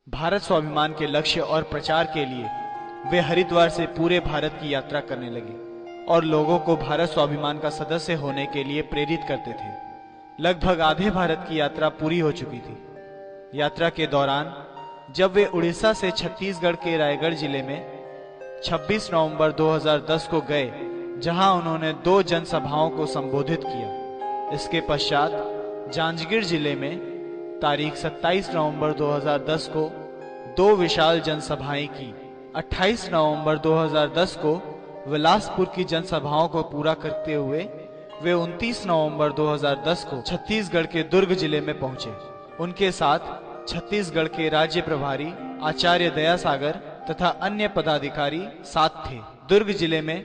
भारत स्वाभिमान के लक्ष्य और प्रचार के लिए वे हरिद्वार से पूरे भारत की यात्रा करने लगे और लोगों को भारत स्वाभिमान का सदस्य होने के लिए प्रेरित करते थे। लगभग आधे भारत की यात्रा पूरी हो चुकी थी। यात्रा के दौरान जब वे उड़ीसा से छत्तीसगढ़ के रायगढ़ जिले में 26 नवंबर 2010 को गए, जहां उन्होंने 2 जनसभाओं को संबोधित किया। इसके पश्चात जांजगीर जिले में तारीख 27 नवंबर 2010 को 2 विशाल जनसभाएं की। 28 नवंबर 2010 को बिलासपुर की जनसभाओं को पूरा करते हुए वे 29 नवंबर 2010 को छत्तीसगढ़ के दुर्ग जिले में पहुंचे। उनके साथ छत्तीसगढ़ के राज्य प्रभारी आचार्य दयासागर तथा अन्य पदाधिकारी साथ थे। दुर्ग जिले में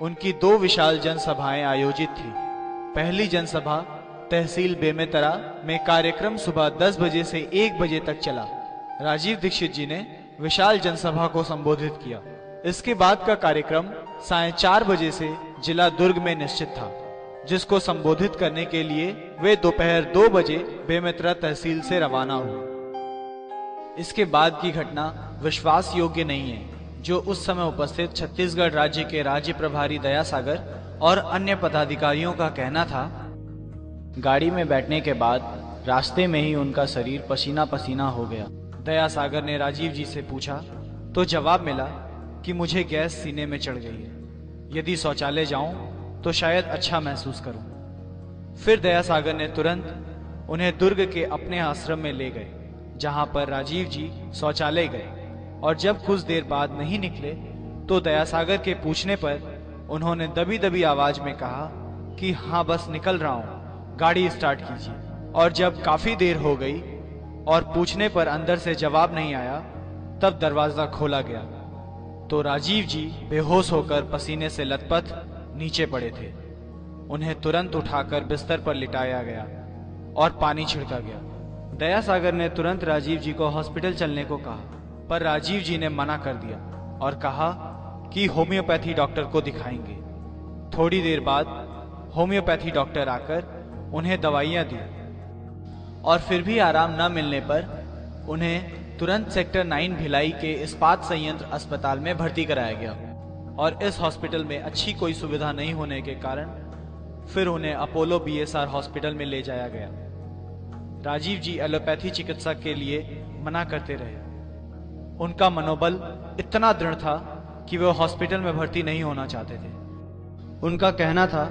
उनकी 2 विशाल जनसभाएं आयोजित थी। पहली जनसभा तहसील बेमेतरा में कार्यक्रम सुबह 10 बजे से 1 बजे तक चला। राजीव दीक्षित जी ने विशाल जनसभा को संबोधित किया। इसके बाद का कार्यक्रम सायं 4 बजे से जिला दुर्ग में निश्चित था, जिसको संबोधित करने के लिए वे दोपहर 2 बजे बेमेतरा तहसील से रवाना हुए। इसके बाद की घटना विश्वास योग्य नहीं है, जो उस समय उपस्थित छत्तीसगढ़ राज्य के राज्य प्रभारी दयासागर और अन्य पदाधिकारियों का कहना था। गाड़ी में बैठने के बाद रास्ते में ही उनका शरीर पसीना पसीना हो गया। दयासागर ने राजीव जी से पूछा तो जवाब मिला कि मुझे गैस सीने में चढ़ गई है, यदि शौचालय जाऊं तो शायद अच्छा महसूस करूं। फिर दयासागर ने तुरंत उन्हें दुर्ग के अपने आश्रम में ले गए, जहां पर राजीव जी शौचालय गए और जब कुछ देर बाद नहीं निकले तो दयासागर के पूछने पर उन्होंने दबी दबी आवाज में कहा कि हाँ बस निकल रहा हूं, गाड़ी स्टार्ट कीजिए। और जब काफी देर हो गई और पूछने पर अंदर से जवाब नहीं आया, तब दरवाजा खोला गया तो राजीव जी बेहोश होकर पसीने से लथपथ नीचे पड़े थे। उन्हें तुरंत उठाकर बिस्तर पर लिटाया गया और पानी छिड़का गया। दयासागर ने तुरंत राजीव जी को हॉस्पिटल चलने को कहा, पर राजीव जी ने मना कर दिया और कहा कि होम्योपैथी डॉक्टर को दिखाएंगे। थोड़ी देर बाद होम्योपैथी डॉक्टर आकर उन्हें दवाइयां दी और फिर भी आराम न मिलने पर उन्हें तुरंत सेक्टर 9 भिलाई के इस्पात संयंत्र अस्पताल में भर्ती कराया गया और इस हॉस्पिटल में अच्छी कोई सुविधा नहीं होने के कारण फिर उन्हें अपोलो बीएसआर हॉस्पिटल में ले जाया गया। राजीव जी एलोपैथी चिकित्सा के लिए मना करते रहे। उनका मनोबल इतना दृढ़ था कि वे हॉस्पिटल में भर्ती नहीं होना चाहते थे। उनका कहना था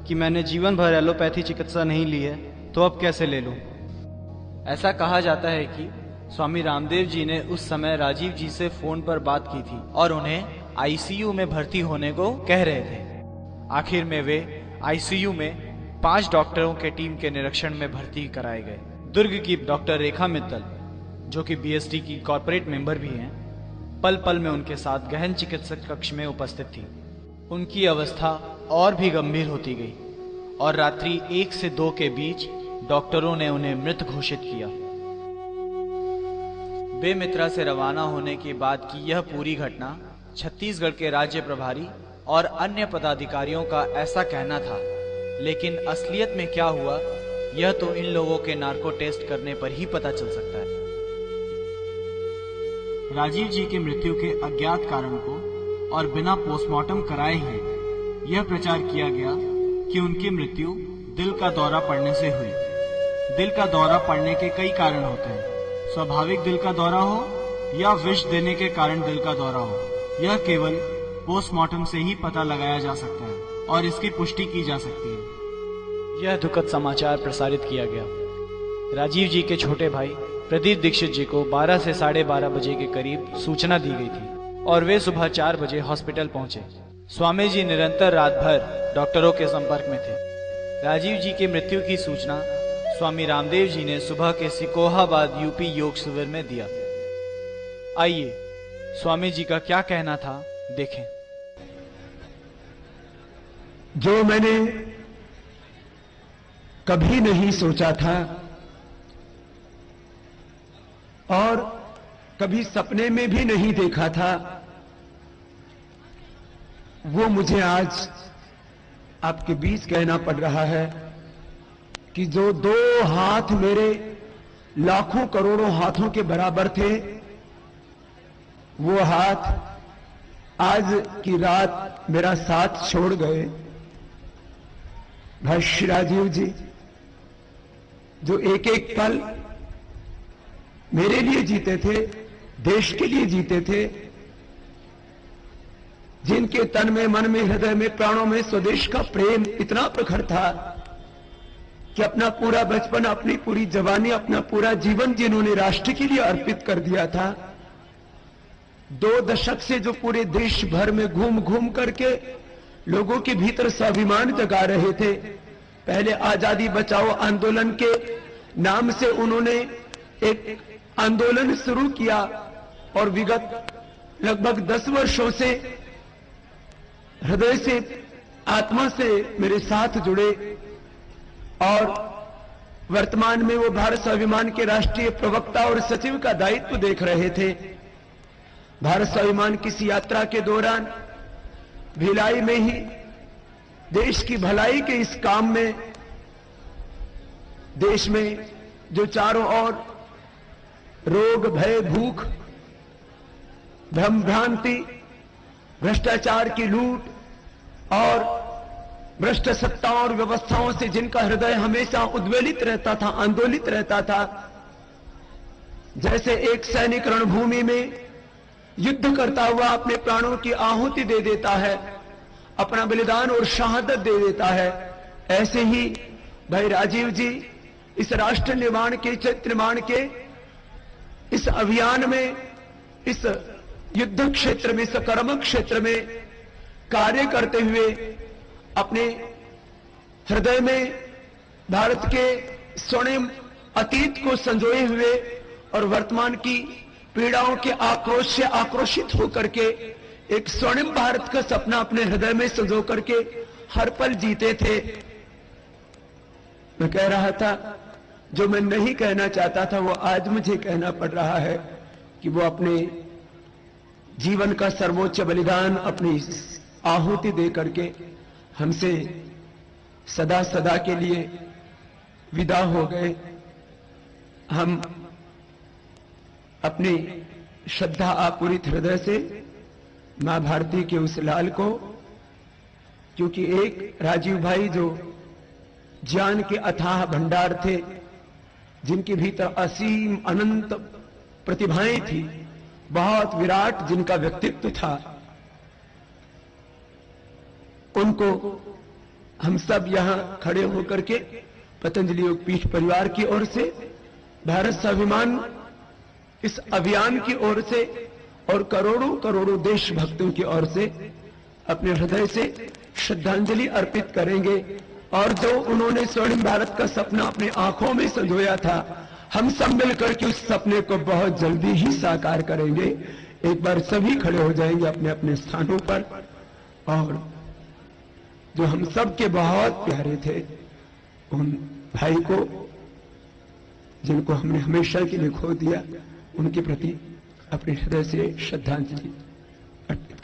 कि मैंने जीवन भर एलोपैथी चिकित्सा नहीं ली है, तो अब कैसे ले लूं। ऐसा कहा जाता है कि स्वामी रामदेव जी ने उस समय राजीव जी से फोन पर बात की थी और उन्हें आईसीयू में भर्ती होने को कह रहे थे। आखिर में वे आईसीयू में 5 डॉक्टरों के टीम के निरीक्षण में भर्ती कराए गए। दुर्ग की डॉक्टर रेखा मित्तल, जो कि बीएसटी की कॉर्पोरेट मेंबर भी हैं, पल पल में उनके साथ गहन चिकित्सक कक्ष में उपस्थित थी। उनकी अवस्था और भी गंभीर होती गई और रात्रि 1 से 2 के बीच डॉक्टरों ने उन्हें मृत घोषित किया। बेमेतरा से रवाना होने के बाद की यह पूरी घटना छत्तीसगढ़ के राज्य प्रभारी और अन्य पदाधिकारियों का ऐसा कहना था, लेकिन असलियत में क्या हुआ यह तो इन लोगों के नार्को टेस्ट करने पर ही पता चल सकता है। राजीव जी की मृत्यु के अज्ञात कारण को और बिना पोस्टमार्टम कराए ही यह प्रचार किया गया कि उनकी मृत्यु दिल का दौरा पड़ने से हुई। दिल का दौरा पड़ने के कई कारण होते हैं। स्वाभाविक दिल का दौरा हो या विष देने के कारण दिल का दौरा हो, यह केवल पोस्टमार्टम से ही पता लगाया जा सकता है और इसकी पुष्टि की जा सकती है। यह दुखद समाचार प्रसारित किया गया। राजीव जी के छोटे भाई प्रदीप दीक्षित जी को 12 से 12:30 बजे के करीब सूचना दी गई थी और वे सुबह 4 बजे हॉस्पिटल पहुंचे। स्वामी जी निरंतर रात भर डॉक्टरों के संपर्क में थे। राजीव जी की मृत्यु की सूचना स्वामी रामदेव जी ने सुबह के सिकोहाबाद यूपी योग शिविर में दिया। आइए स्वामी जी का क्या कहना था देखें। जो मैंने कभी नहीं सोचा था और कभी सपने में भी नहीं देखा था, वो मुझे आज आपके बीच कहना पड़ रहा है कि जो 2 हाथ मेरे लाखों करोड़ों हाथों के बराबर थे, वो हाथ आज की रात मेरा साथ छोड़ गए। भाई श्री राजीव जी, जो एक एक पल मेरे लिए जीते थे, देश के लिए जीते थे, जिनके तन में, मन में, हृदय में, प्राणों में स्वदेश का प्रेम इतना प्रखर था कि अपना पूरा बचपन, अपनी पूरी जवानी, अपना पूरा जीवन जिन्होंने राष्ट्र के लिए अर्पित कर दिया था। 2 दशक से जो पूरे देश भर में घूम घूम करके लोगों के भीतर स्वाभिमान जगा रहे थे। पहले आजादी बचाओ आंदोलन के नाम से उन्होंने एक आंदोलन शुरू किया और विगत लगभग 10 वर्षों से हृदय से, आत्मा से मेरे साथ जुड़े और वर्तमान में वो भारत स्वाभिमान के राष्ट्रीय प्रवक्ता और सचिव का दायित्व देख रहे थे। भारत स्वाभिमान की इस यात्रा के दौरान भिलाई में ही देश की भलाई के इस काम में, देश में जो चारों ओर रोग, भय, भूख, भ्रम भ्रांति, भ्रष्टाचार की लूट और भ्रष्ट सत्ताओं और व्यवस्थाओं से जिनका हृदय हमेशा उद्वेलित रहता था, आंदोलित रहता था, जैसे एक सैनिक रणभूमि में युद्ध करता हुआ अपने प्राणों की आहुति दे देता है, अपना बलिदान और शहादत दे देता है, ऐसे ही भाई राजीव जी इस राष्ट्र निर्माण के, चरित्र निर्माण के इस अभियान में, इस युद्ध क्षेत्र में, इस कर्म क्षेत्र में कार्य करते हुए अपने हृदय में भारत के स्वर्णिम अतीत को संजोए हुए और वर्तमान की पीड़ाओं के आक्रोश से आक्रोशित होकर के एक स्वर्णिम भारत का सपना अपने हृदय में संजो करके हर पल जीते थे। मैं कह रहा था, जो मैं नहीं कहना चाहता था वो आज मुझे कहना पड़ रहा है कि वो अपने जीवन का सर्वोच्च बलिदान, अपनी आहुति दे करके हमसे सदा सदा के लिए विदा हो गए। हम अपनी श्रद्धा आपूरित हृदय से मां भारती के उस लाल को, क्योंकि एक राजीव भाई जो ज्ञान के अथाह भंडार थे, जिनके भीतर असीम अनंत प्रतिभाएं थी, बहुत विराट जिनका व्यक्तित्व था, उनको हम सब यहां खड़े होकर के पतंजलि योगपीठ परिवार की ओर से, भारत स्वाभिमान इस अभियान की ओर से और करोड़ों करोड़ों देशभक्तों की ओर से अपने हृदय से श्रद्धांजलि अर्पित करेंगे। और जो उन्होंने स्वर्णिम भारत का सपना अपने आंखों में संजोया था, हम सब मिलकर के उस सपने को बहुत जल्दी ही साकार करेंगे। एक बार सभी खड़े हो जाएंगे अपने अपने स्थानों पर, और जो हम सब के बहुत प्यारे थे, उन भाई को जिनको हमने हमेशा के लिए खो दिया, उनके प्रति अपने हृदय से श्रद्धांजलि अर्पित